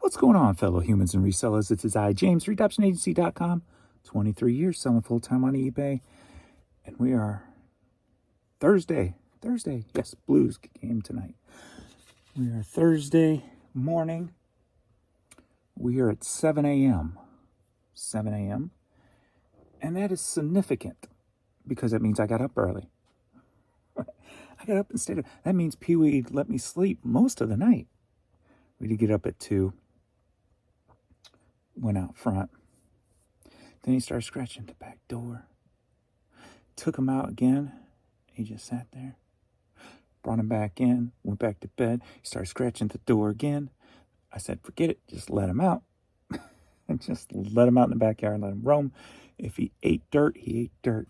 What's going on, fellow humans and resellers? It is I, James, RedemptionAgency.com. 23 years selling full-time on eBay. And we are Thursday. Yes, Blues game tonight. We are Thursday morning. We are at 7 a.m. 7 a.m. And that is significant because that means I got up early. I got up instead of... That means Pee-wee let me sleep most of the night. We did get up at 2. Went out front. Then he started scratching the back door. Took him out again. He just sat there. Brought him back in. Went back to bed. He started scratching the door again. I said, forget it. Just let him out. And just let him out in the backyard and let him roam. If he ate dirt, he ate dirt.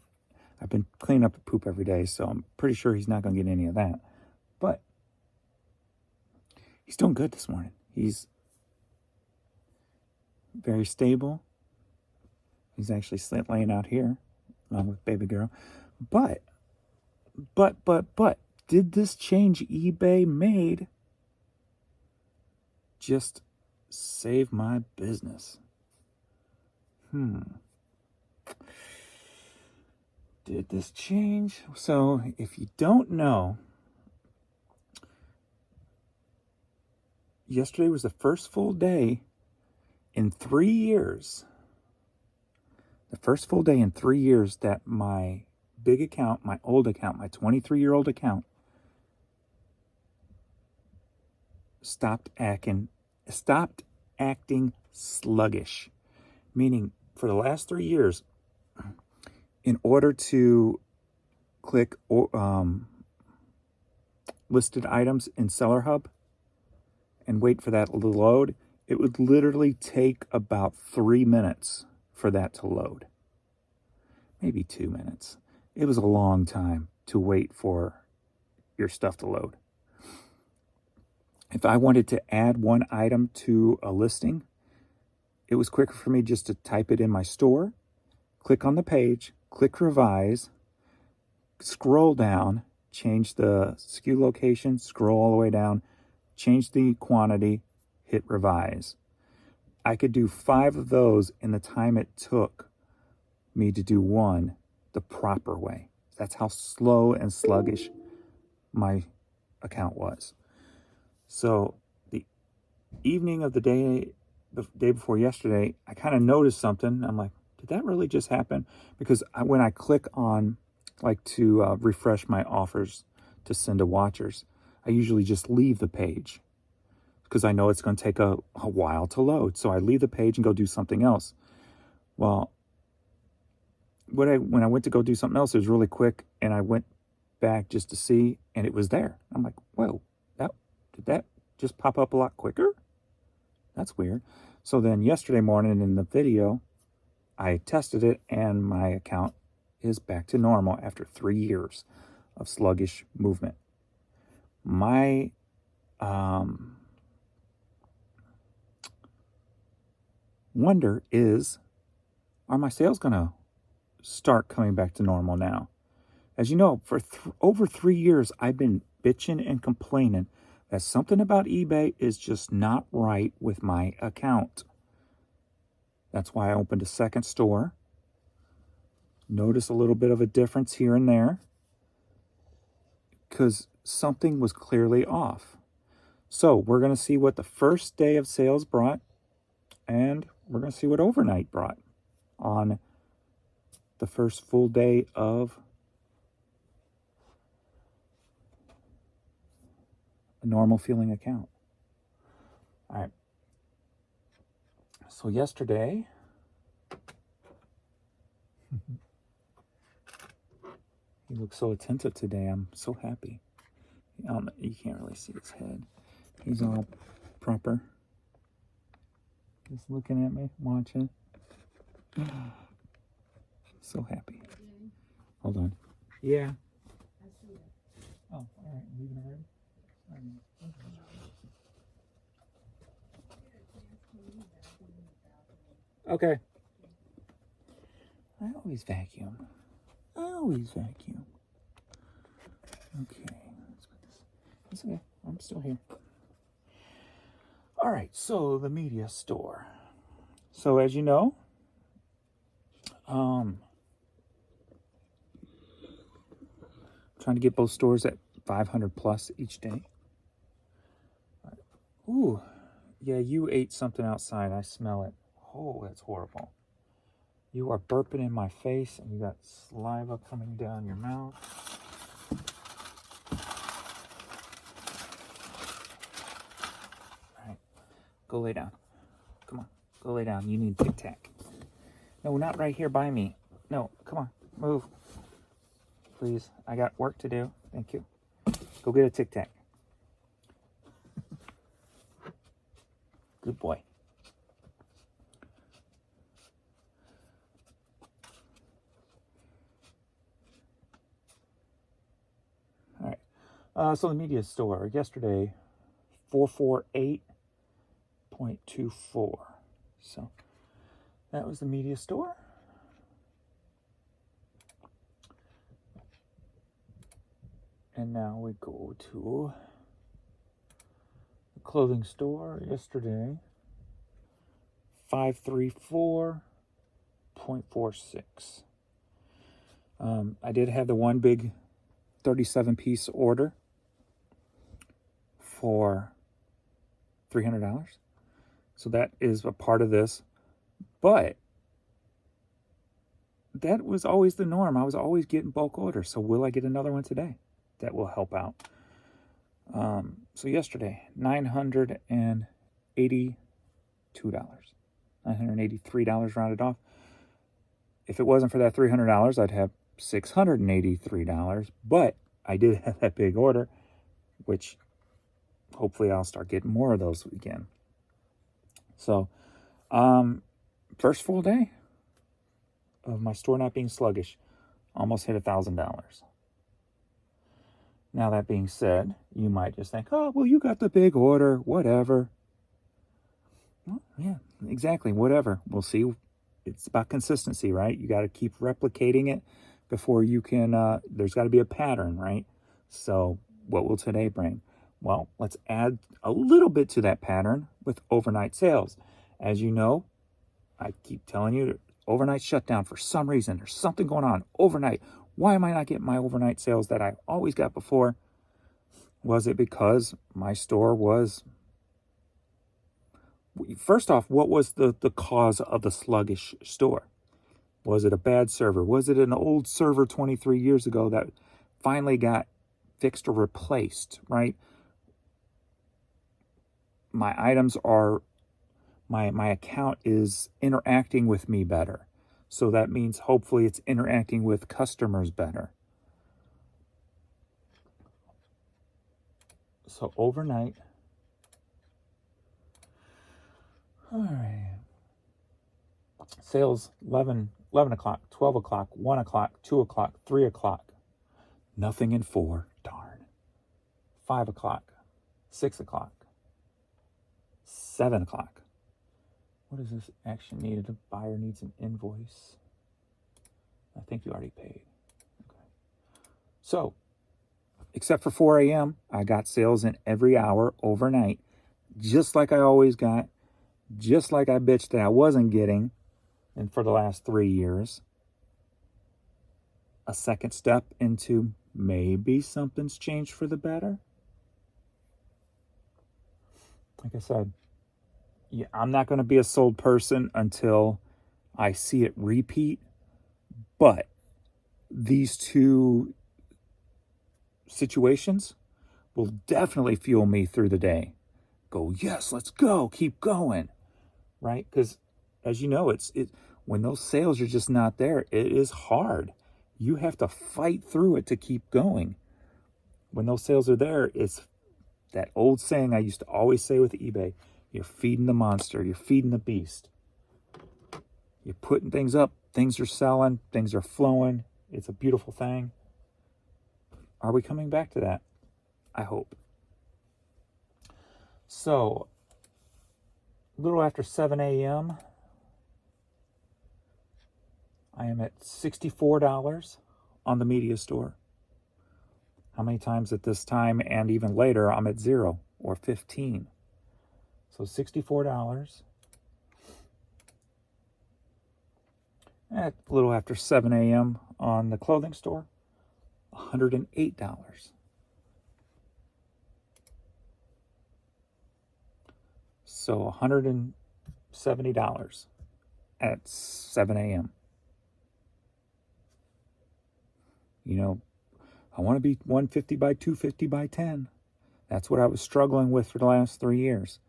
I've been cleaning up the poop every day, so I'm pretty sure he's not going to get any of that. But he's doing good this morning. He's very stable. He's actually laying out here along with baby girl. But, did this change eBay made just save my business? Did this change? So, if you don't know, yesterday was the first full day in 3 years. The first full day in 3 years that my big account, my old account, my 23-year-old account, stopped acting sluggish. Meaning, for the last 3 years, in order to click listed items in Seller Hub and wait for that to load, it would literally take about 3 minutes for that to load. Maybe 2 minutes. It was a long time to wait for your stuff to load. If I wanted to add one item to a listing, it was quicker for me just to type it in my store, click on the page, click revise, scroll down, change the SKU location, scroll all the way down, change the quantity, hit revise. I could do 5 of those in the time it took me to do one the proper way. That's how slow and sluggish my account was. So the evening of the day before yesterday, I kind of noticed something. I'm like, did that really just happen? Because when I click on, like, to refresh my offers to send to watchers, I usually just leave the page because I know it's going to take a while to load. So I leave the page and go do something else. Well, when I went to go do something else, it was really quick, and I went back just to see, and it was there. I'm like, whoa, did that just pop up a lot quicker? That's weird. So then yesterday morning in the video, I tested it, and my account is back to normal after 3 years of sluggish movement. My wonder is, are my sales going to start coming back to normal now? As you know, for over 3 years, I've been bitching and complaining that something about eBay is just not right with my account. That's why I opened a second store. Notice a little bit of a difference here and there because something was clearly off. So we're going to see what the first day of sales brought, and we're going to see what overnight brought on the first full day of a normal feeling account. All right. So yesterday, he looks so attentive today. I'm so happy. You can't really see his head. He's all proper. Just looking at me, watching. So happy. Hold on. Yeah. Oh, all right. Leaving already? Okay. I always vacuum. Okay. Let's put this. It's okay. I'm still here. All right, so the media store. So as you know, trying to get both stores at 500 plus each day. Ooh, yeah, you ate something outside. I smell it. Oh, that's horrible. You are burping in my face and you got saliva coming down your mouth. All right, go lay down. Come on, go lay down. You need Tic Tac. No, not right here by me. No, come on, move. Please, I got work to do. Thank you. Go get a Tic Tac. Good boy. All right. So the media store yesterday, 448.24. So that was the media store. And now we go to the clothing store yesterday, 534.46. I did have the one big 37-piece order for $300. So that is a part of this. But that was always the norm. I was always getting bulk orders. So will I get another one today? That will help out. So yesterday, $982. $983 rounded off. If it wasn't for that $300, I'd have $683. But I did have that big order, which hopefully I'll start getting more of those again. So, first full day of my store not being sluggish, almost hit $1,000. Now, that being said, you might just think, oh, well, you got the big order, whatever. Well, yeah, exactly, whatever. We'll see. It's about consistency, right? You got to keep replicating it before you can, there's got to be a pattern, right? So what will today bring? Well, let's add a little bit to that pattern with overnight sales. As you know, I keep telling you, overnight shutdown for some reason. There's something going on overnight. Why am I not getting my overnight sales that I always got before? Was it because my store was... First off, what was the cause of the sluggish store? Was it a bad server? Was it an old server 23 years ago that finally got fixed or replaced, right? My items are... My account is interacting with me better. So that means hopefully it's interacting with customers better. So overnight. All right. Sales 11 o'clock, 12 o'clock, 1 o'clock, 2 o'clock, 3 o'clock. Nothing in 4. Darn. 5 o'clock, 6 o'clock, 7 o'clock. What is this action needed? The buyer needs an invoice. I think you already paid. Okay. So, except for 4 a.m., I got sales in every hour overnight, just like I always got, just like I bitched that I wasn't getting, and for the last 3 years. A second step into maybe something's changed for the better. Like I said, yeah, I'm not going to be a sold person until I see it repeat. But these two situations will definitely fuel me through the day. Go, yes, let's go, keep going, right? Because as you know, it's when those sales are just not there, it is hard. You have to fight through it to keep going. When those sales are there, it's that old saying I used to always say with eBay: you're feeding the monster, you're feeding the beast. You're putting things up, things are selling, things are flowing. It's a beautiful thing. Are we coming back to that? I hope. So, a little after 7 a.m., I am at $64 on the media store. How many times at this time and even later I'm at 0 or 15? So $64. At a little after 7 a.m. on the clothing store, $108. So $170 at 7 a.m. You know, I want to be 150 by 250 by 10. That's what I was struggling with for the last 3 years.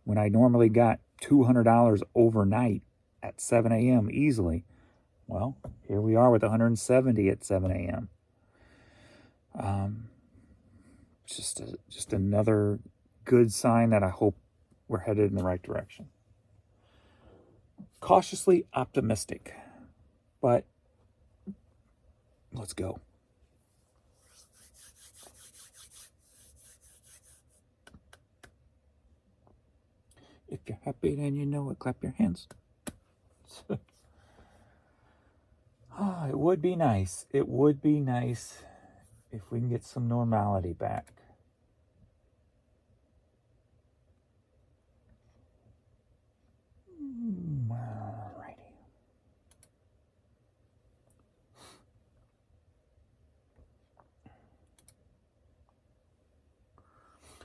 When I normally got $200 overnight at 7 a.m. easily. Well, here we are with 170 at 7 a.m. Just another good sign that I hope we're headed in the right direction. Cautiously optimistic, but let's go. If you're happy, then you know it. Clap your hands. It would be nice. It would be nice if we can get some normality back. Alrighty.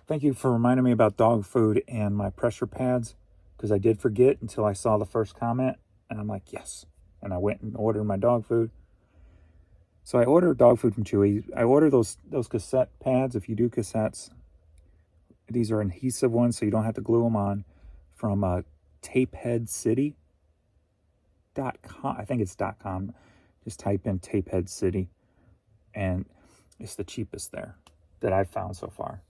Thank you for reminding me about dog food and my pressure pads, because I did forget until I saw the first comment, and I'm like, yes. And I went and ordered my dog food. So I ordered dog food from Chewy. I ordered those cassette pads. If you do cassettes, these are adhesive ones, so you don't have to glue them on. From tapeheadcity.com. I think it's .com. Just type in Tapehead City, and it's the cheapest there that I've found so far.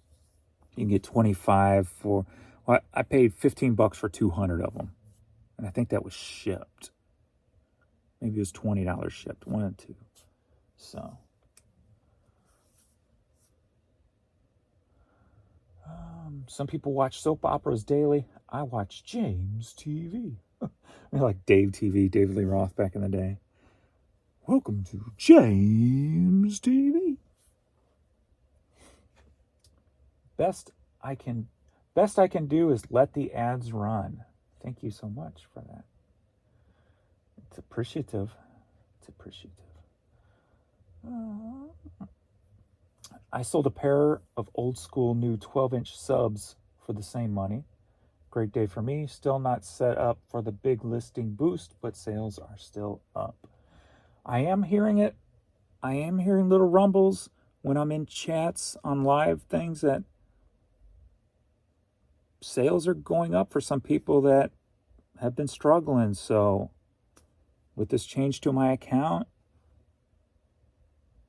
You can get 25 for. Well, I paid $15 for 200 of them, and I think that was shipped. Maybe it was $20 shipped, one and two. So, some people watch soap operas daily. I watch James TV. Like Dave TV, David Lee Roth back in the day. Welcome to James TV. Best I can do is let the ads run. Thank you so much for that. It's appreciative. I sold a pair of old school new 12-inch subs for the same money. Great day for me. Still not set up for the big listing boost, but sales are still up. I am hearing it. I am hearing little rumbles when I'm in chats on live things that sales are going up for some people that have been struggling. So with this change to my account,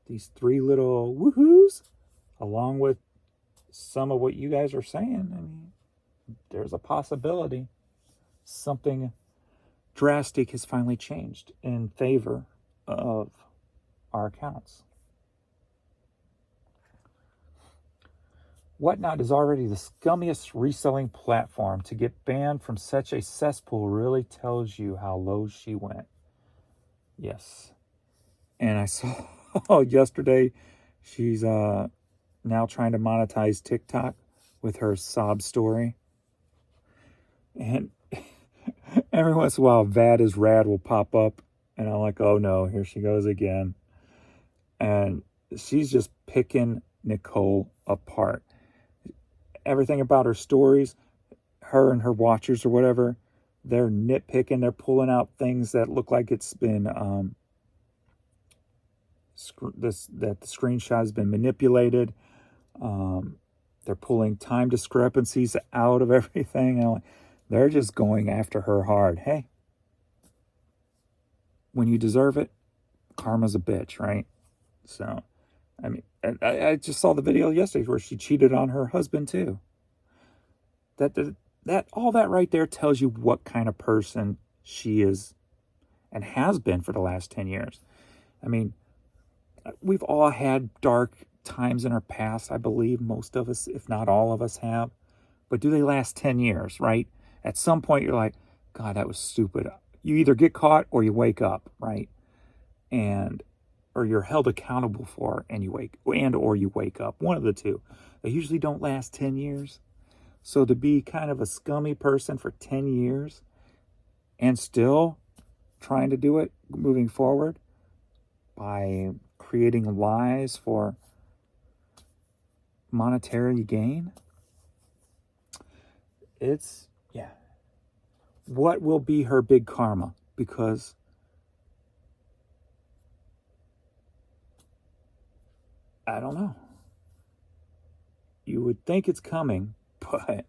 these 3 little woohoos, along with some of what you guys are saying, I mean, there's a possibility something drastic has finally changed in favor of our accounts. Whatnot is already the scummiest reselling platform. To get banned from such a cesspool really tells you how low she went. Yes. And I saw yesterday she's now trying to monetize TikTok with her sob story. And every once in a while, Vad is Rad will pop up. And I'm like, oh no, here she goes again. And she's just picking Nicole apart. Everything about her stories, her and her watchers or whatever, they're nitpicking. They're pulling out things that look like it's been that the screenshot has been manipulated. They're pulling time discrepancies out of everything. They're just going after her hard. Hey, when you deserve it, karma's a bitch, right? So, I mean, I just saw the video yesterday where she cheated on her husband too. That all that right there tells you what kind of person she is and has been for the last 10 years. I mean, we've all had dark times in our past. I believe most of us, if not all of us, have. But do they last 10 years, right? At some point, you're like, God, that was stupid. You either get caught or you wake up, right? Or you're held accountable for, and you wake up. One of the two. They usually don't last 10 years. So to be kind of a scummy person for 10 years and still trying to do it moving forward by creating lies for monetary gain, it's, yeah. What will be her big karma? Because I don't know. You would think it's coming, but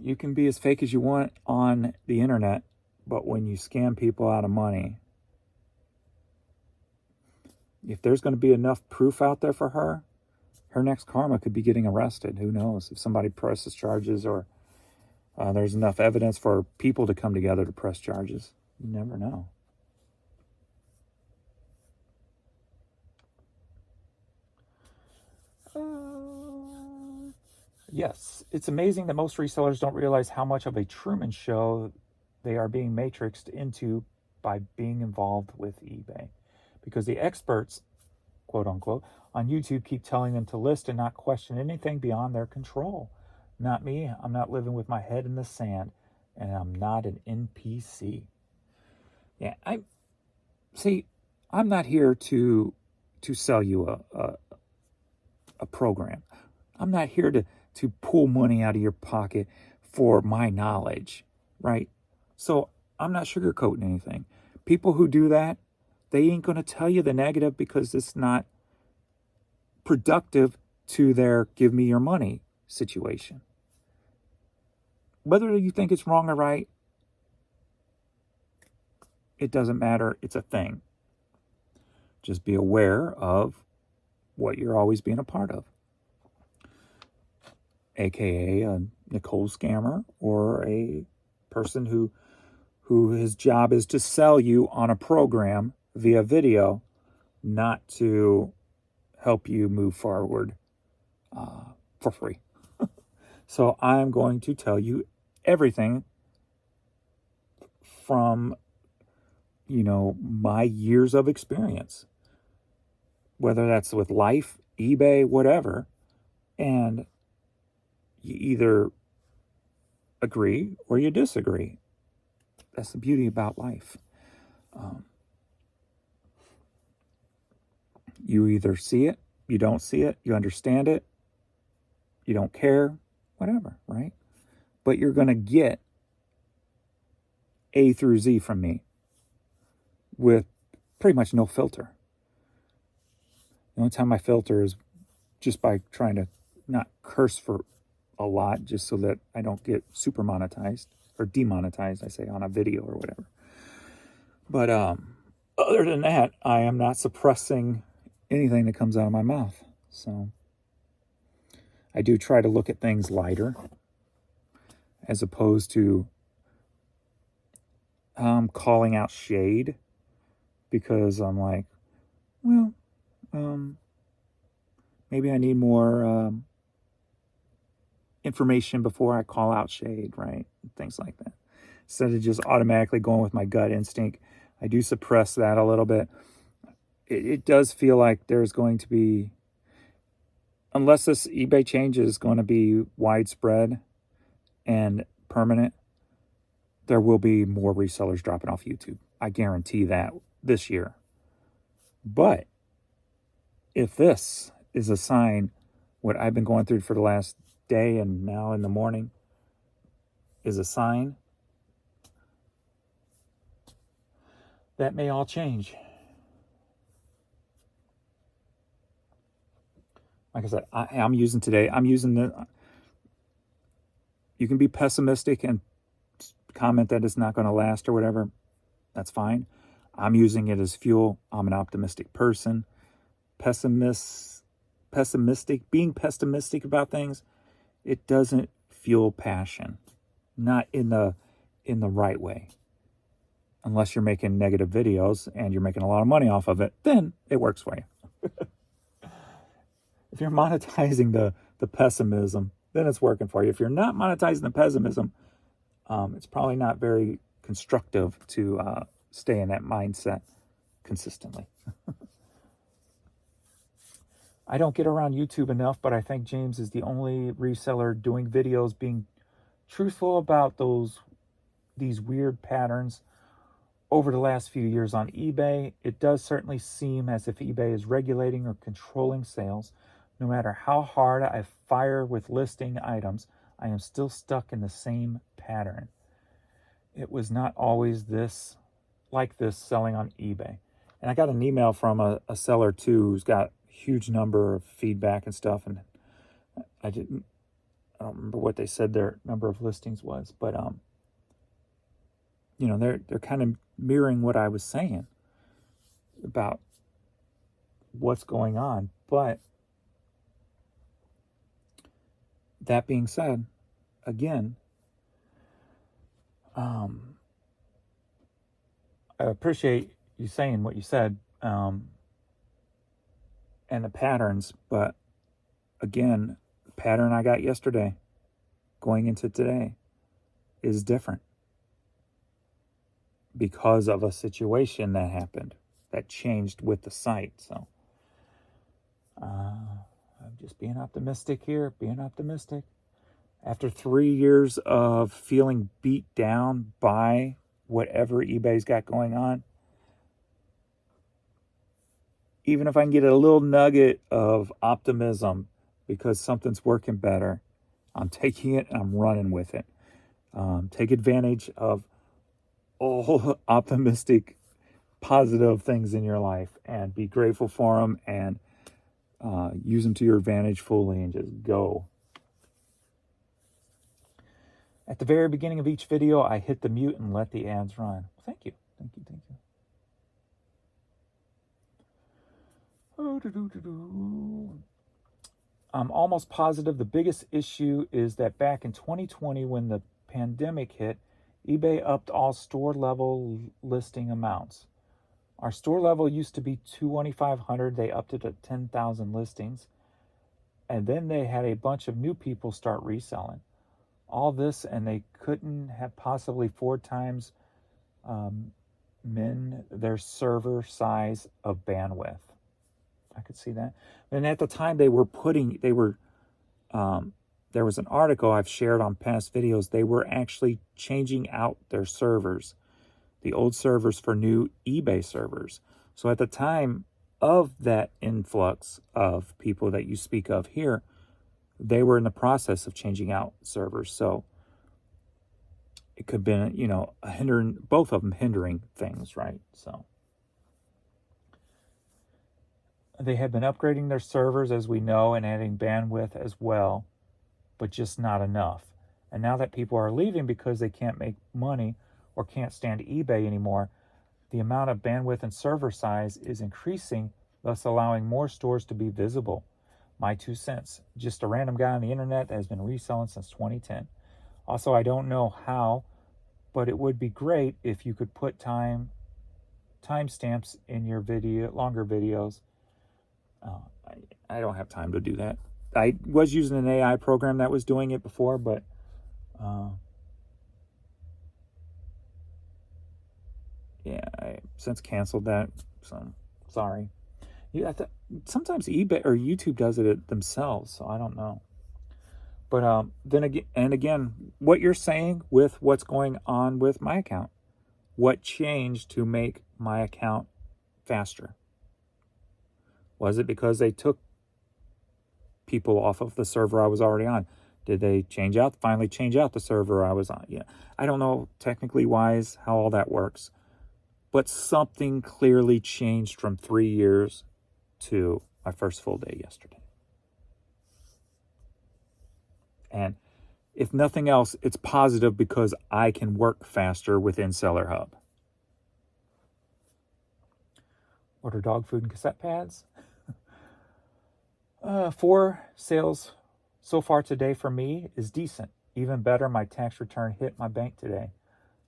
you can be as fake as you want on the internet, but when you scam people out of money, if there's going to be enough proof out there for her, her next karma could be getting arrested. Who knows? If somebody presses charges, or there's enough evidence for people to come together to press charges. You never know. Yes, it's amazing that most resellers don't realize how much of a Truman Show they are being matrixed into by being involved with eBay. Because the experts, quote unquote, on YouTube keep telling them to list and not question anything beyond their control. Not me. I'm not living with my head in the sand, and I'm not an NPC. Yeah, I'm not here to sell you a program. I'm not here to pull money out of your pocket for my knowledge, right? So I'm not sugarcoating anything. People who do that, they ain't going to tell you the negative because it's not productive to their give me your money situation. Whether you think it's wrong or right, it doesn't matter. It's a thing. Just be aware of what you're always being a part of. AKA a Nicole scammer, or a person who his job is to sell you on a program via video, not to help you move forward for free. So I'm going to tell you everything from, my years of experience, whether that's with life, eBay, whatever, and you either agree or you disagree. That's the beauty about life. You either see it, you don't see it, you understand it, you don't care, whatever, right? But you're going to get A through Z from me with pretty much no filter. The only time I filter is just by trying to not curse for a lot, just so that I don't get super monetized or demonetized, I say, on a video or whatever. But other than that, I am not suppressing anything that comes out of my mouth. So I do try to look at things lighter, as opposed to calling out shade, because I'm like, well, maybe I need more information before I call out shade, right? Things like that. Instead of just automatically going with my gut instinct, I do suppress that a little bit. It does feel like there's going to be, unless this eBay change is going to be widespread and permanent, there will be more resellers dropping off YouTube. I guarantee that this year. But if this is a sign, what I've been going through for the last day and now in the morning is a sign, that may all change. Like I said, I'm using you can be pessimistic and comment that it's not going to last or whatever. That's fine. I'm using it as fuel. I'm an optimistic person. Being pessimistic about things, it doesn't fuel passion. Not in the right way. Unless you're making negative videos and you're making a lot of money off of it, then it works for you. If you're monetizing the pessimism, then it's working for you. If you're not monetizing the pessimism, it's probably not very constructive to stay in that mindset consistently. I don't get around YouTube enough, but I think James is the only reseller doing videos being truthful about these weird patterns over the last few years on eBay. It does certainly seem as if eBay is regulating or controlling sales. No matter how hard I fire with listing items, I am still stuck in the same pattern. It was not always like this selling on eBay. And I got an email from a seller too who's got a huge number of feedback and stuff, and I don't remember what they said their number of listings was, but they're kind of mirroring what I was saying about what's going on. But that being said, again, I appreciate you saying what you said, and the patterns, but again, the pattern I got yesterday going into today is different because of a situation that happened that changed with the site. So I'm just being optimistic here, being optimistic. After 3 years of feeling beat down by whatever eBay's got going on, even if I can get a little nugget of optimism because something's working better, I'm taking it and I'm running with it. Take advantage of all optimistic, positive things in your life and be grateful for them and use them to your advantage fully and just go. At the very beginning of each video, I hit the mute and let the ads run. Thank you. Thank you. Thank you. I'm almost positive the biggest issue is that back in 2020, when the pandemic hit, eBay upped all store level listing amounts. Our store level used to be 2,500. They upped it to 10,000 listings. And then they had a bunch of new people start reselling. All this, and they couldn't have possibly 4 times their server size of bandwidth. I could see that. And at the time there was an article I've shared on past videos. They were actually changing out their servers, the old servers for new eBay servers. So at the time of that influx of people that you speak of here, they were in the process of changing out servers. So it could have been, both of them hindering things, right? So they have been upgrading their servers, as we know, and adding bandwidth as well, but just not enough. And now that people are leaving because they can't make money or can't stand eBay anymore, the amount of bandwidth and server size is increasing, thus allowing more stores to be visible. My 2 cents. Just a random guy on the internet that has been reselling since 2010. Also, I don't know how, but it would be great if you could put timestamps in your longer videos. I don't have time to do that. I was using an AI program that was doing it before, but I since canceled that. So sorry. Sometimes eBay or YouTube does it themselves, so I don't know. But then again, what you're saying with what's going on with my account, what changed to make my account faster? Was it because they took people off of the server I was already on? Did they finally change out the server I was on? Yeah, I don't know technically wise how all that works, but something clearly changed from 3 years to my first full day yesterday. And if nothing else, it's positive because I can work faster within Seller Hub. Order dog food and cassette pads. 4 sales so far today for me is decent. Even better, my tax return hit my bank today.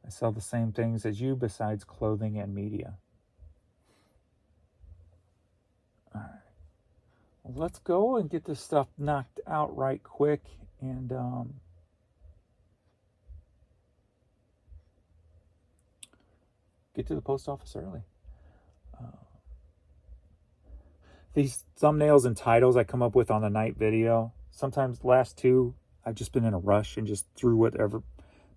I sell the same things as you besides clothing and media. All right. Well, let's go and get this stuff knocked out right quick and get to the post office early. these thumbnails and titles I come up with on the night video, sometimes the last two, I've just been in a rush and just threw whatever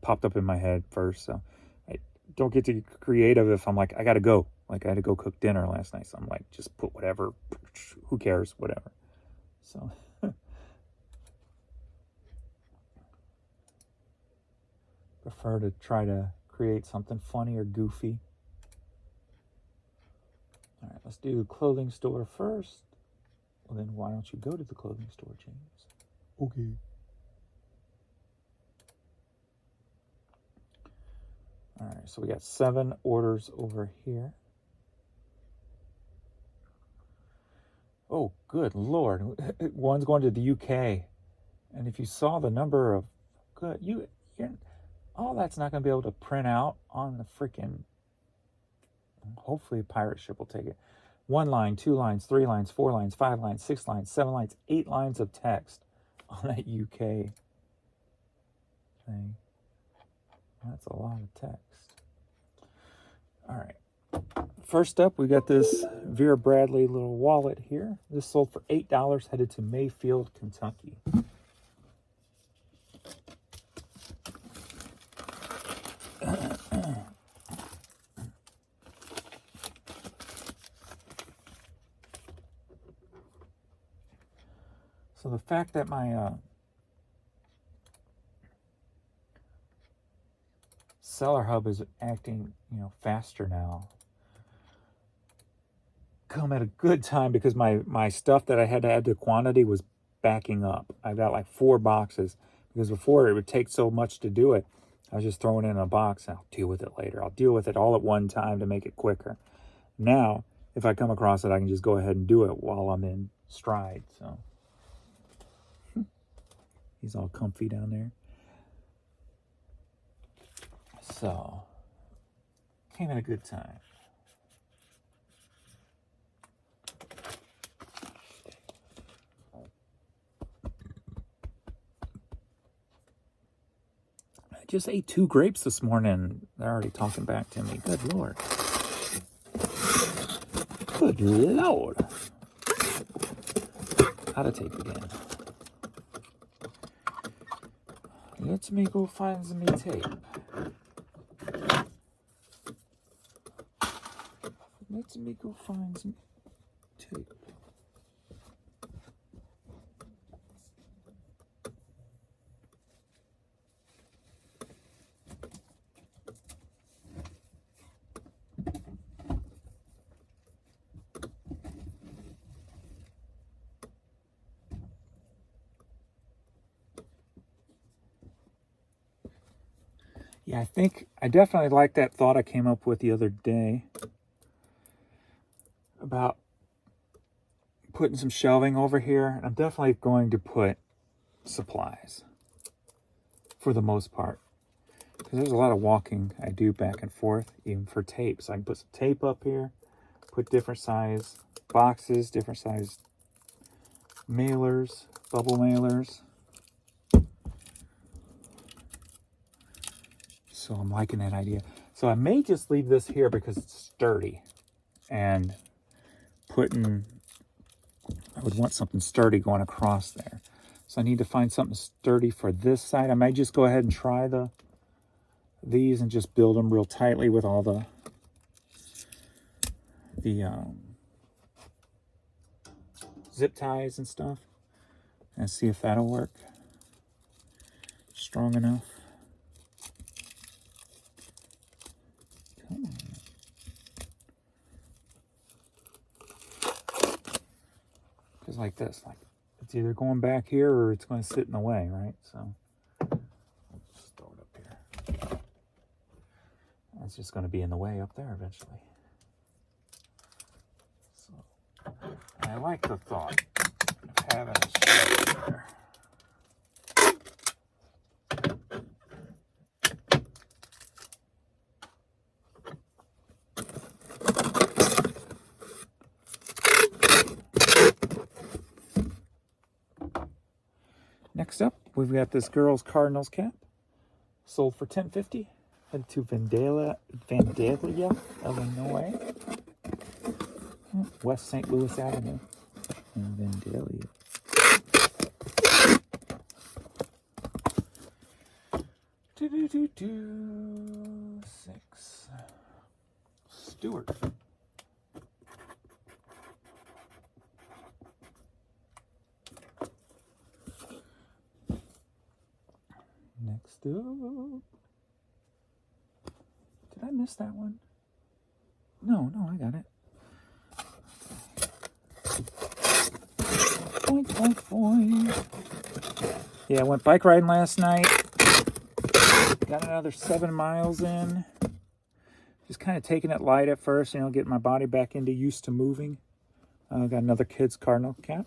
popped up in my head first. So I don't get to get creative if I'm like, I got to go. Like, I had to go cook dinner last night. So I'm like, just put whatever, who cares, whatever. So prefer to try to create something funny or goofy. All right, let's do the clothing store first. Well, then why don't you go to the clothing store, James? Okay. All right, so we got 7 orders over here. Oh, good Lord. One's going to the UK. And if you saw the number of, you're, all that's not going to be able to print out on the freaking, hopefully a pirate ship will take it. 1 line, 2 lines, 3 lines, 4 lines, 5 lines, 6 lines, 7 lines, 8 lines of text on that UK thing. That's a lot of text. All right. First up, we got this Vera Bradley little wallet here. This sold for $8, headed to Mayfield, Kentucky. So the fact that my Seller Hub is acting, faster now, come at a good time because my stuff that I had to add to quantity was backing up. I got like 4 boxes because before it would take so much to do it. I was just throwing it in a box and I'll deal with it later. I'll deal with it all at one time to make it quicker. Now, if I come across it, I can just go ahead and do it while I'm in stride. So he's all comfy down there. So, came at a good time. I just ate 2 grapes this morning. They're already talking back to me. Good Lord. Good Lord. Out of tape again. Let me go find some tape. Let me go find some tape. Yeah, I definitely like that thought I came up with the other day about putting some shelving over here. I'm definitely going to put supplies for the most part because there's a lot of walking I do back and forth, even for tape. So I can put some tape up here, put different size boxes, different size mailers, bubble mailers. So I'm liking that idea. So I may just leave this here because it's sturdy. And I would want something sturdy going across there. So I need to find something sturdy for this side. I might just go ahead and try these and just build them real tightly with all the zip ties and stuff. And see if that'll work. Strong enough. Come on. Because like this, it's either going back here or it's going to sit in the way, right? So let's just throw it up here. It's just going to be in the way up there eventually. So I like the thought of having a shelf there. Next up, we've got this girl's Cardinals cap. Sold for $10.50. Head to Vandalia, Illinois. West St. Louis Avenue. And Vandalia. Do 6. Stewart. Next up. Did I miss that one? No, I got it. Boink, boink, boink. Yeah, I went bike riding last night. Got another 7 miles in. Just kind of taking it light at first, getting my body back into used to moving. Got another kid's Cardinal cap.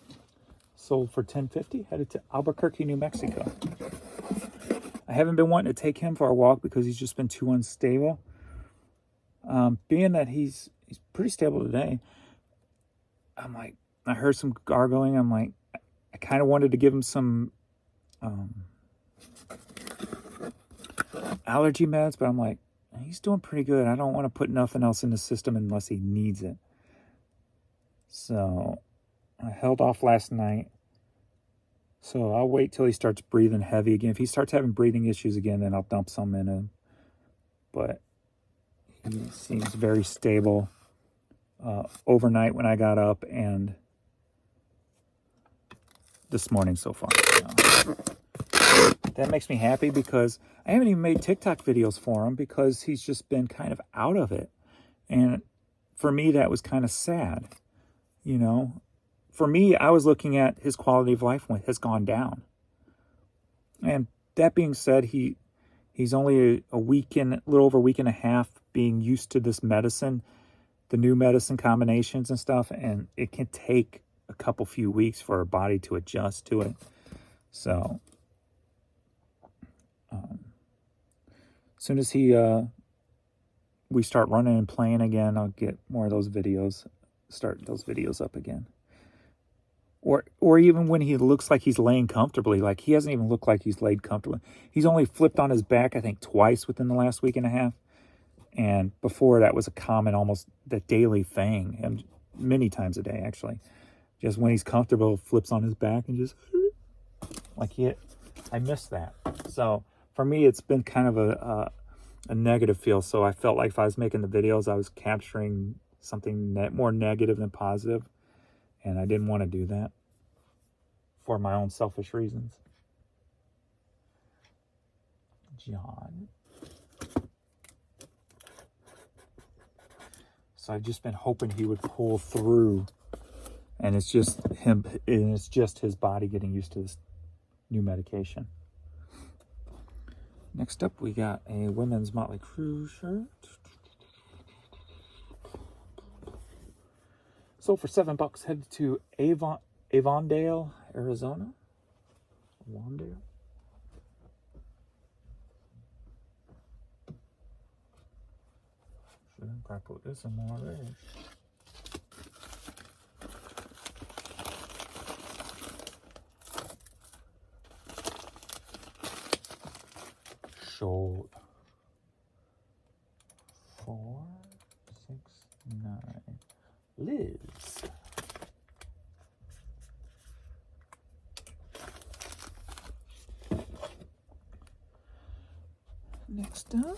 Sold for $10.50. Headed to Albuquerque, New Mexico. I haven't been wanting to take him for a walk because he's just been too unstable. Being that he's pretty stable today, I'm like, I heard some gargling. I'm like, I kind of wanted to give him some allergy meds, but I'm like, he's doing pretty good. I don't want to put nothing else in the system unless he needs it. So I held off last night. So I'll wait till he starts breathing heavy again. If he starts having breathing issues again, then I'll dump some in him. But he seems very stable overnight when I got up and this morning so far. So that makes me happy because I haven't even made TikTok videos for him because he's just been kind of out of it. And for me, that was kind of sad. For me, I was looking at his quality of life has gone down. And that being said, he's only a little over a week and a half being used to this medicine, the new medicine combinations and stuff, and it can take a few weeks for our body to adjust to it. So, as soon as we start running and playing again, I'll get more of those videos, start those videos up again. Or even when he looks like he's laying comfortably, like he hasn't even looked like he's laid comfortably. He's only flipped on his back, I think, twice within the last week and a half. And before that was a common, almost the daily thing, and many times a day, actually. Just when he's comfortable, flips on his back and just I missed that. So for me, it's been kind of a negative feel. So I felt like if I was making the videos, I was capturing something more negative than positive. And I didn't want to do that for my own selfish reasons. John. So I've just been hoping he would pull through. And it's just him, and it's just his body getting used to this new medication. Next up, we got a women's Motley Crue shirt. Sold for $7. Headed to Avondale, Arizona. Avondale. Should I probably put this in more there? Short. 4, 6, 9. Liz. Next up,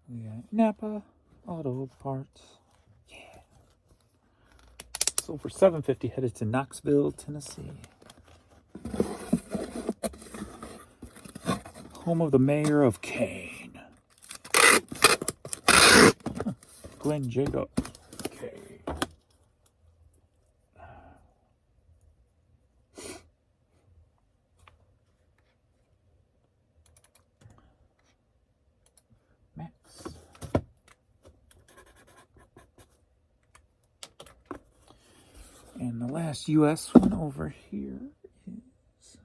we got Napa Auto Parts. Yeah. Sold for $7.50. Headed to Knoxville, Tennessee. Home of the mayor of Kane. Glenn Jacob. Okay. Max. And the last US one over here is...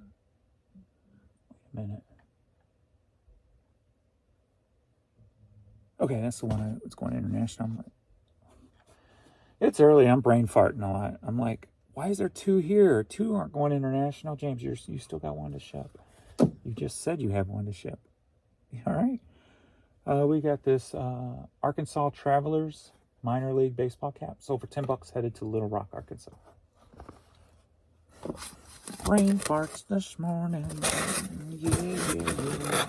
Wait a minute. Okay, that's the one that's going international. I'm like, it's early. I'm brain farting a lot. I'm like, why is there 2 here? 2 aren't going international. James, you still got one to ship. You just said you have one to ship. All right. We got this Arkansas Travelers minor league baseball cap. Sold for $10, headed to Little Rock, Arkansas. Rain farts this morning. Yeah.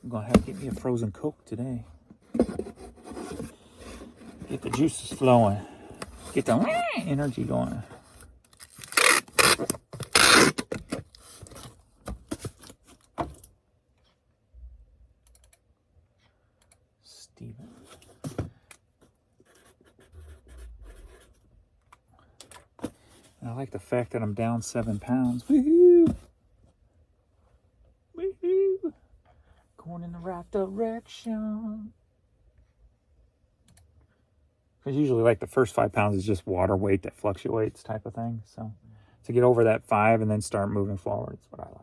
I'm gonna have to get me a frozen Coke today. Get the juices flowing. Get the energy going. Steven. And I like the fact that I'm down 7 pounds. Woohoo! Woohoo! Going in the right direction. Because usually like the first 5 pounds is just water weight that fluctuates type of thing. So to get over that 5 and then start moving forward is what I like.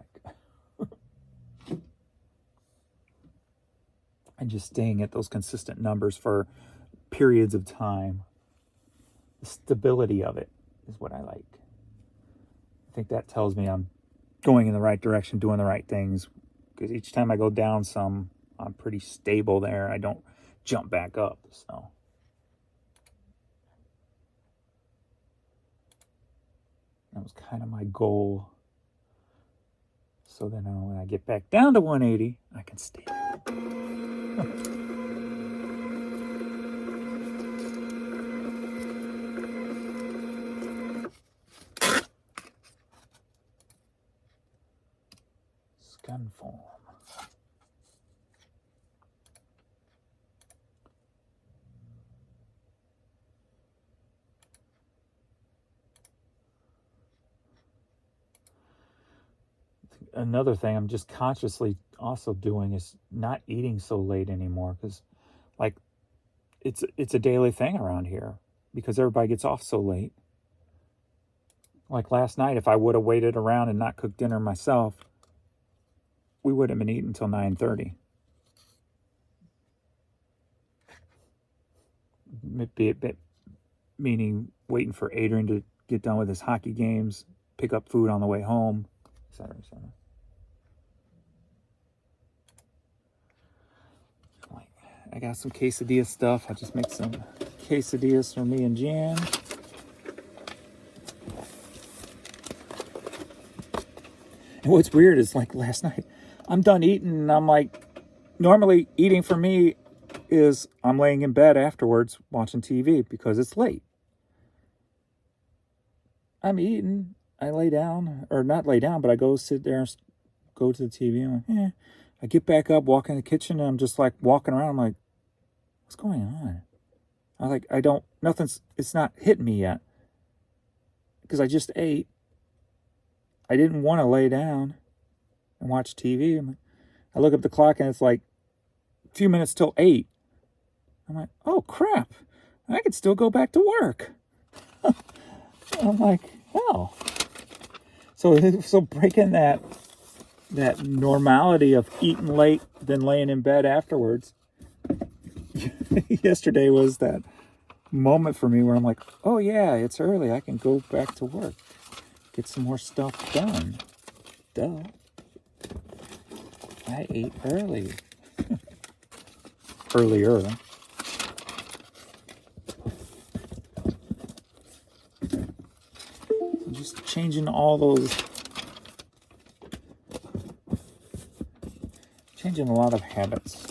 And just staying at those consistent numbers for periods of time. The stability of it is what I like. I think that tells me I'm going in the right direction, doing the right things. Because each time I go down some, I'm pretty stable there. I don't jump back up. So that was kind of my goal. So then when I get back down to 180, I can stay there. Skin form. Another thing I'm just consciously also doing is not eating so late anymore, because like it's a daily thing around here because everybody gets off so late. Like last night, if I would have waited around and not cooked dinner myself, we wouldn't have been eating until 9:30. Meaning waiting for Adrian to get done with his hockey games, pick up food on the way home, etc., etc. I got some quesadilla stuff. I'll just make some quesadillas for me and Jan. And what's weird is like last night, I'm done eating and I'm like, normally eating for me is I'm laying in bed afterwards watching TV because it's late. I'm eating, I lay down, or not lay down, but I go sit there and go to the TV. I'm like, I get back up, walk in the kitchen, and I'm just like walking around. I'm like, what's going on? It's not hitting me yet. Because I just ate. I didn't want to lay down and watch TV. I look up the clock and it's like a few minutes till 8. I'm like, oh crap, I could still go back to work. I'm like, oh. So breaking that normality of eating late, then laying in bed afterwards. Yesterday was that moment for me where I'm like, oh yeah, it's early. I can go back to work. Get some more stuff done. Duh. I ate early. Earlier. Just changing all those. Changing a lot of habits.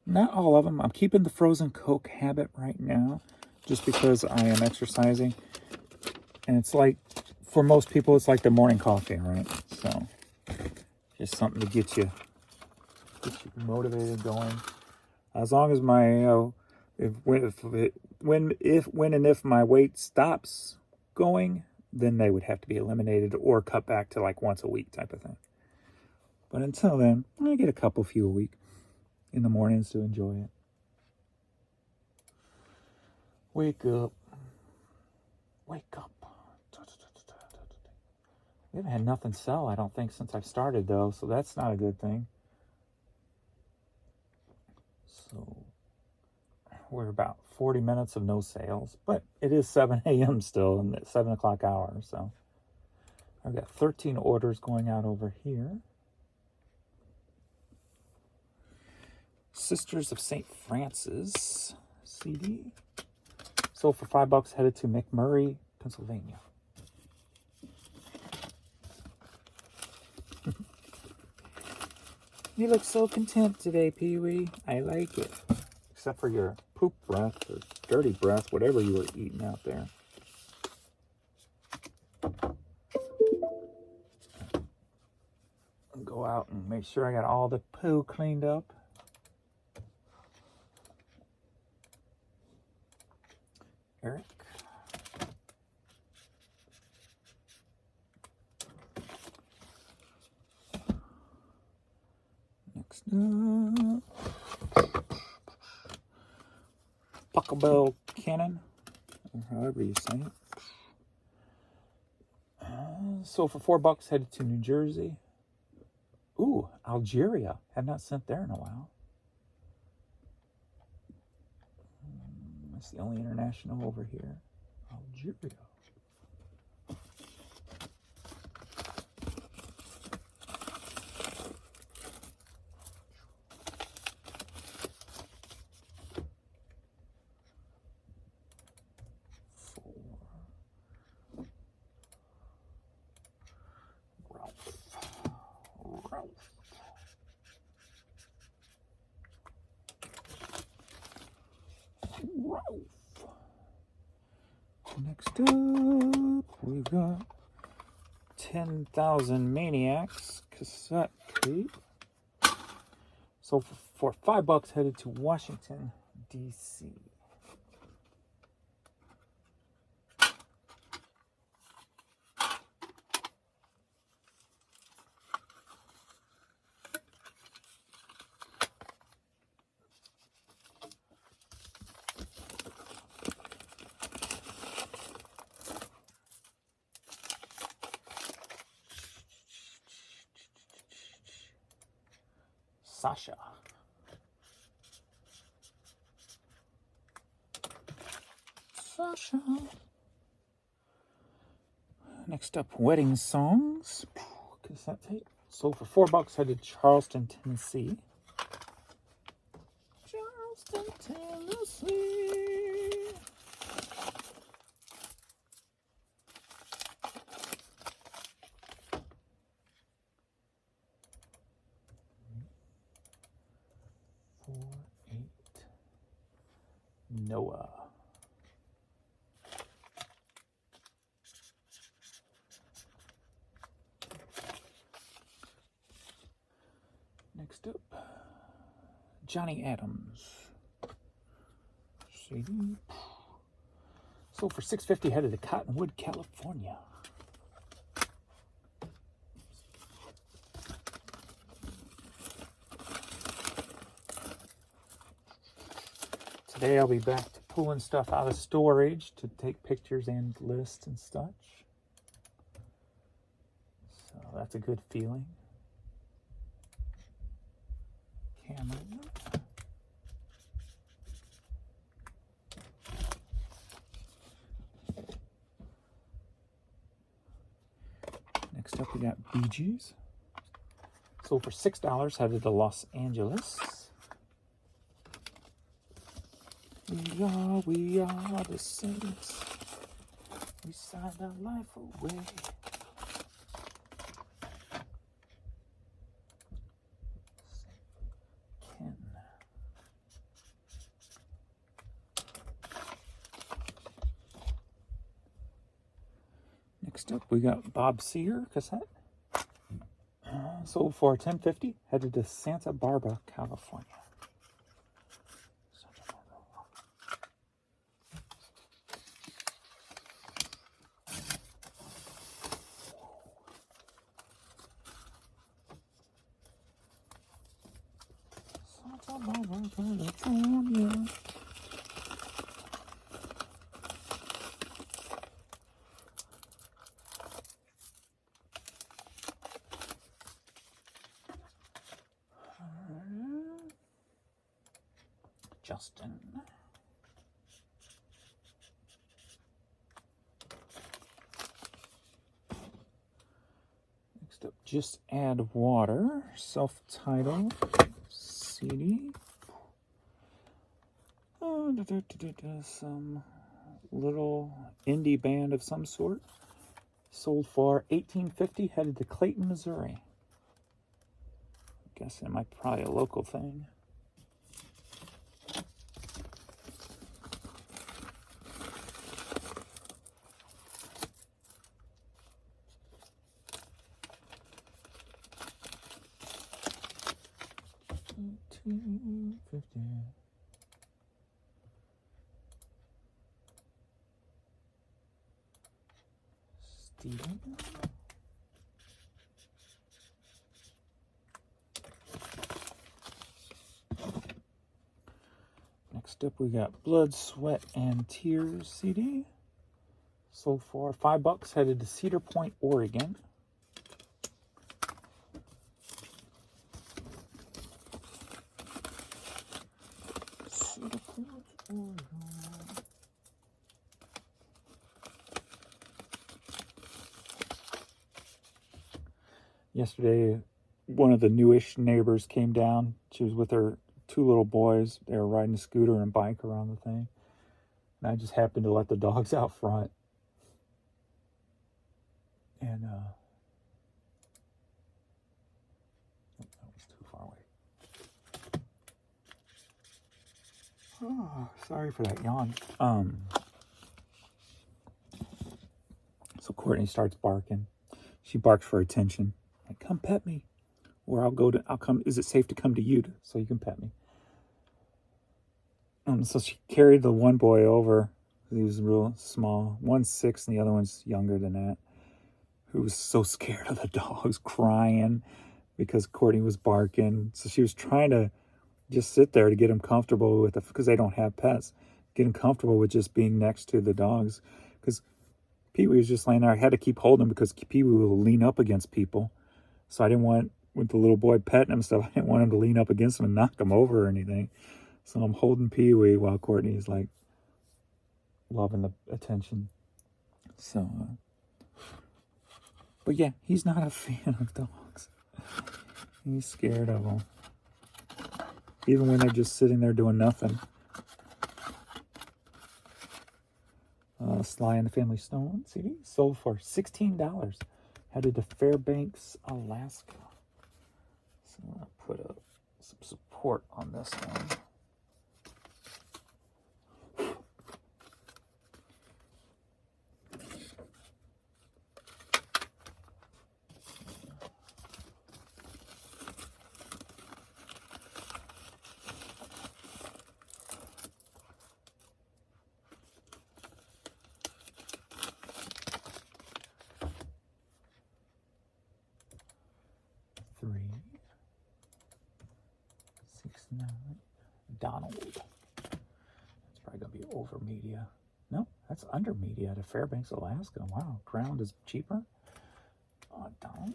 Not all of them. I'm keeping the frozen Coke habit right now just because I am exercising. And it's like, for most people, it's like the morning coffee, right? So, just something to get you motivated, going. As long as my, when and if my weight stops going, then they would have to be eliminated or cut back to like once a week type of thing. But until then, I get a few a week in the mornings to enjoy it. Wake up. Wake up. We haven't had nothing sell, I don't think, since I've started, though, so that's not a good thing. So, we're about 40 minutes of no sales, but it is 7 a.m. still in the 7 o'clock hour, so I've got 13 orders going out over here. Sisters of St. Francis CD. Sold for $5, headed to McMurray, Pennsylvania. You look so content today, Pee-wee. I like it. Except for your poop breath or dirty breath, whatever you were eating out there. I'll go out and make sure I got all the poo cleaned up. Eric. Next up. Puckabell Cannon, or however you say it. So for $4, headed to New Jersey. Ooh, Algeria. Have not sent there in a while. That's the only international over here. Algeria. Next up, we've got 10,000 Maniacs cassette tape. So for $5, headed to Washington, D.C. Sasha. Next up, Wedding Songs. Cassette tape. Sold for $4, headed to Charleston, Tennessee. Charleston, Tennessee. Noah. Next up, Johnny Adams. CD. Sold for $6.50, headed to Cottonwood, California. Today I'll be back to pulling stuff out of storage to take pictures and lists and such. So that's a good feeling. Camera. Next up we got Bee Gees. Sold for $6, headed to Los Angeles. We are the saints. We signed our life away. Ken. Next up, we got Bob Seger cassette. Sold for $10.50, headed to Santa Barbara, California. California. Justin. Just Add Water, self-titled CD. Some little indie band of some sort. Sold for $18.50, headed to Clayton, Missouri. I guess it might probably a local thing. $18.50. Steven. Next up, we got Blood, Sweat, and Tears CD. Sold for $5, headed to Cedar Point, Oregon. Cedar Point, Oregon. Yesterday, one of the newish neighbors came down. She was with her 2 little boys. They were riding a scooter and bike around the thing. And I just happened to let the dogs out front. And, that was too far away. Oh, sorry for that yawn. So Courtney starts barking. She barks for attention. Like, come pet me. Or I'll come, is it safe to come to you so you can pet me? So she carried the one boy over. He was real small. One's 6 and the other one's younger than that. Who was so scared of the dogs, crying because Courtney was barking. So she was trying to just sit there to get him comfortable with it, because they don't have pets. Get him comfortable with just being next to the dogs. Because Pee-wee was just laying there. I had to keep holding him because Pee-wee will lean up against people. So I didn't want, with the little boy petting him stuff, I didn't want him to lean up against him and knock him over or anything. So I'm holding Pee-wee while Courtney is like loving the attention. So, but yeah, he's not a fan of dogs. He's scared of them. Even when they're just sitting there doing nothing. Sly and the Family Stone CD sold for $16. Headed to Fairbanks, Alaska. So I'm going to put up some support on this one. Donald. It's probably going to be over media. No, that's under media to Fairbanks, Alaska. Wow, ground is cheaper. Donald.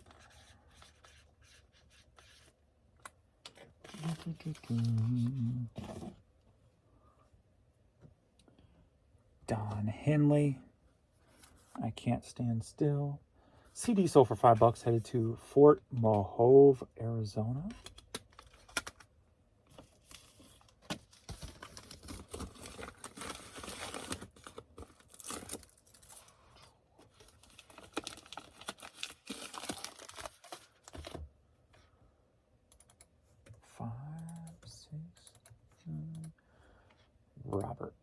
Don Henley. I Can't Stand Still. CD sold for $5, headed to Fort Mahove, Arizona. Robert.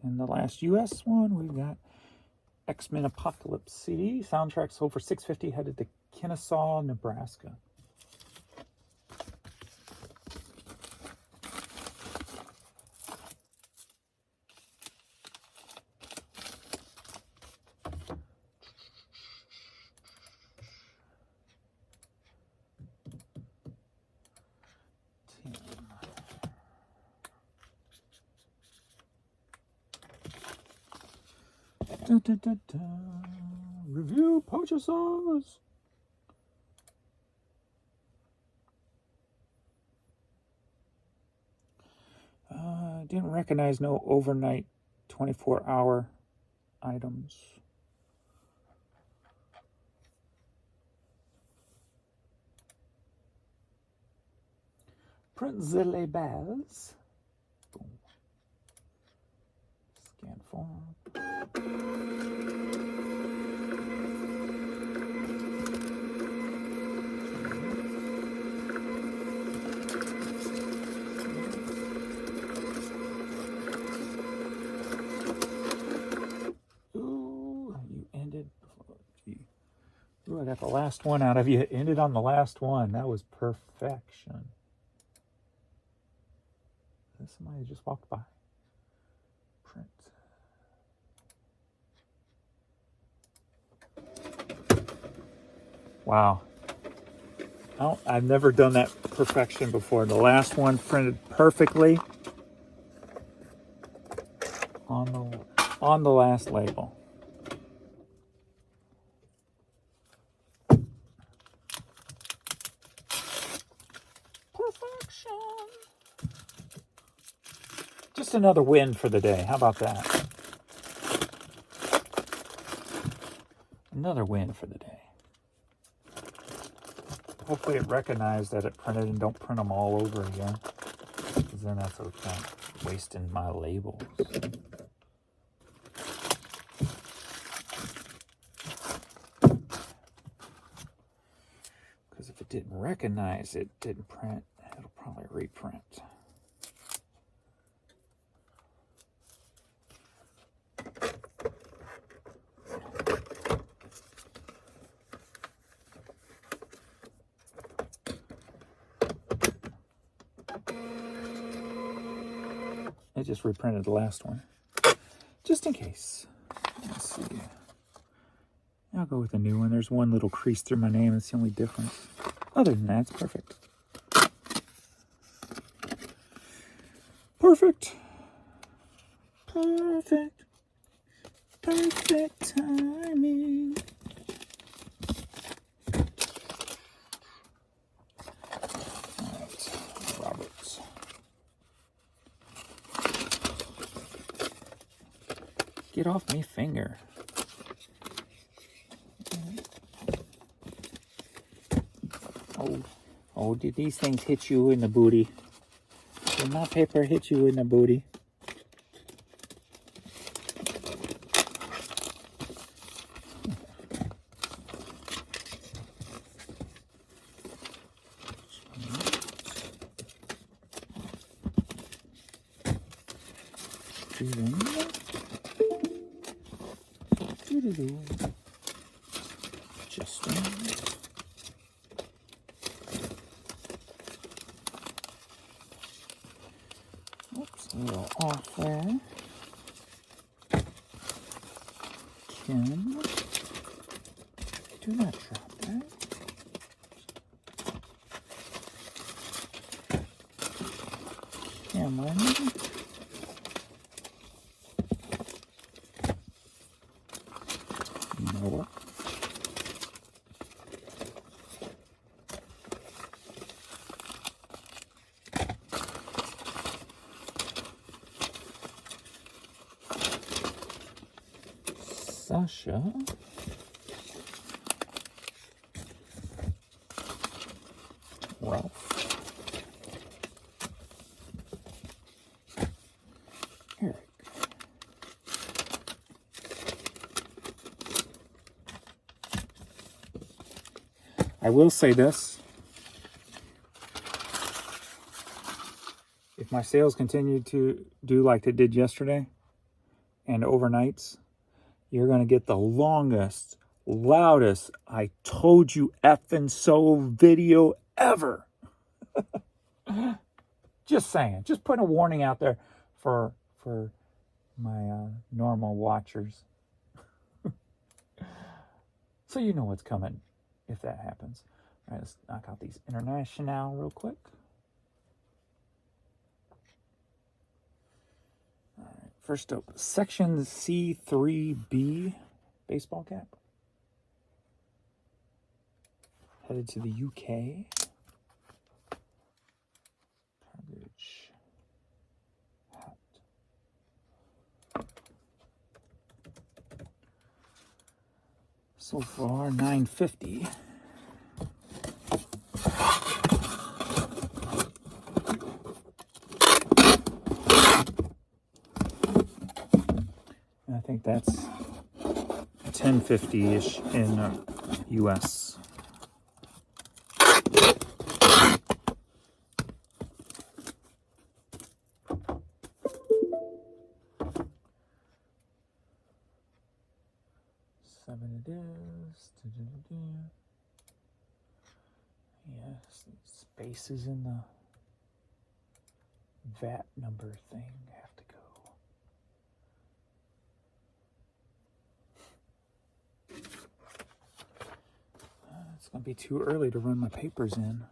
And the last US one, we've got X-Men Apocalypse CD. Soundtrack sold for $6.50, headed to Kennesaw, Nebraska. Da, da, da, da. Review poacher sauce. didn't recognize no overnight 24-hour items. Print the labels. Boom. Scan form. Ooh, you ended. Gee. Ooh, I got the last one out of you. It ended on the last one. That was perfection. Somebody just walked by. Print. Wow. I've never done that perfection before. The last one printed perfectly on the last label. Perfection. Just another win for the day. How about that? Another win for the day. Hopefully it recognized that it printed and don't print them all over again. Because then that's okay. Wasting my labels. Because if it didn't recognize it didn't print, it'll probably reprint. It just reprinted the last one. Just in case. Let's see. I'll go with a new one. There's one little crease through my name. That's the only difference. Other than that, it's perfect. Perfect. Perfect. Perfect timing. All right, Roberts. Get off me finger. Oh, did these things hit you in the booty? Did my paper hit you in the booty? Justin. Oops, a little off there. Kim. Do not drop that. Cameron. Noah. Sasha. Ralph. Eric. I will say this. If my sales continue to do like they did yesterday and overnights, you're going to get the longest, loudest, I told you effing so video ever. Just saying. Just putting a warning out there for my normal watchers. So you know what's coming if that happens. All right, let's knock out these international real quick. All right, first up, section C3B baseball cap. Headed to the UK. Package. Hat. So far, $9.50. And I think that's $10.50-ish in US. Seven it is. Yes, spaces in the VAT number thing have to go. It's going to be too early to run my papers in.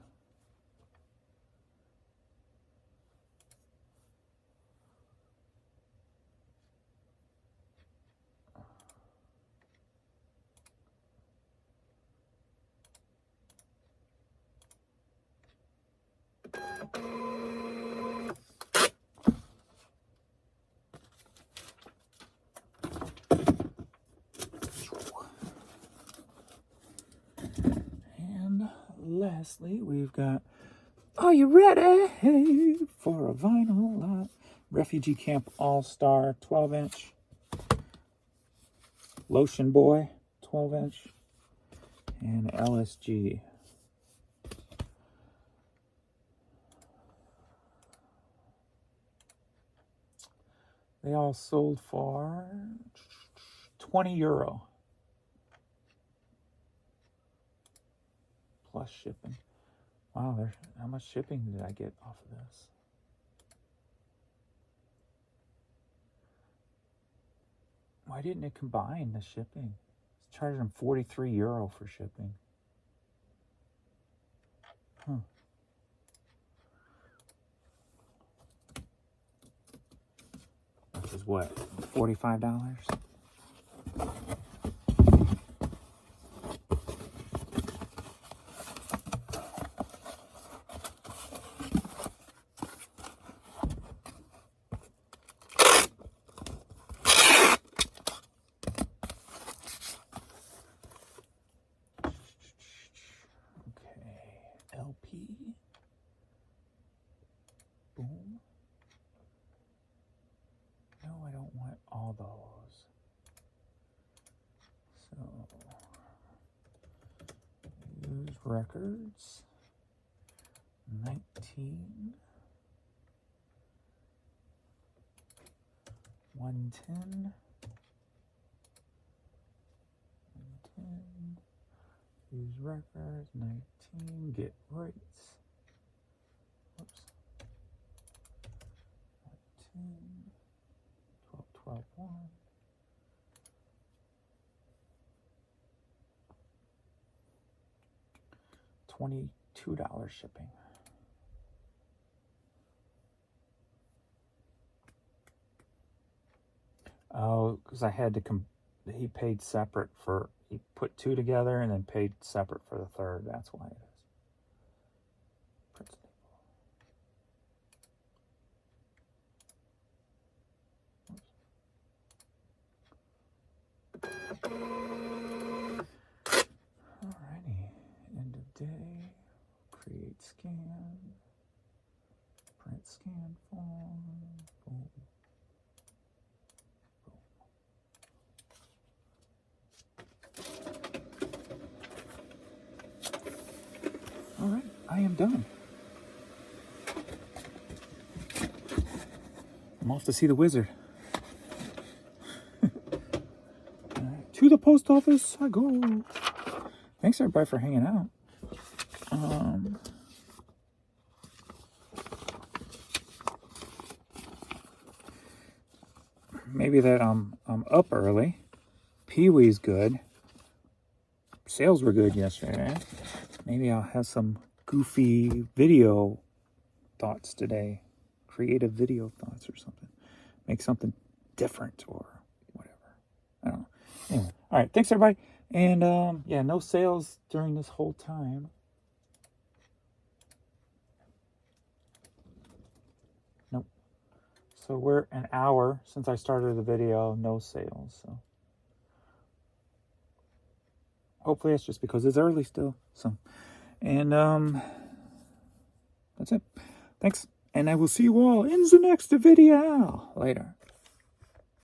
And lastly, we've got, are you ready for a vinyl Refugee Camp All-Star 12-inch? Lotion Boy 12-inch. And LSG. They all sold for €20 plus shipping. Wow, how much shipping did I get off of this? Why didn't it combine the shipping? It's charging them €43 for shipping. Huh. Which is what, $45? LP. Boom. No, I don't want all those. So, use records. 19. 110. 110. Use records. 19. Get rates. Whoops. 10. 12, 12, 1. $22 shipping. Oh, because I had to he paid separate for, he put two together and then paid separate for the third. That's why it is. Alrighty, end of day, create scan, print scan form, boom. Alright, I am done. I'm off to see the wizard. To the post office I go. Thanks everybody for hanging out. Maybe that I'm up early. Pee-wee's good. Sales were good yesterday. Maybe I'll have some goofy video thoughts today. Creative video thoughts or something. Make something different or whatever. I don't know. Anyway, all right. Thanks, everybody. And, yeah, no sales during this whole time. Nope. So we're an hour since I started the video. No sales, so. hopefully it's just because it's early still. So, and that's it. Thanks, and I will see you all in the next video. Later.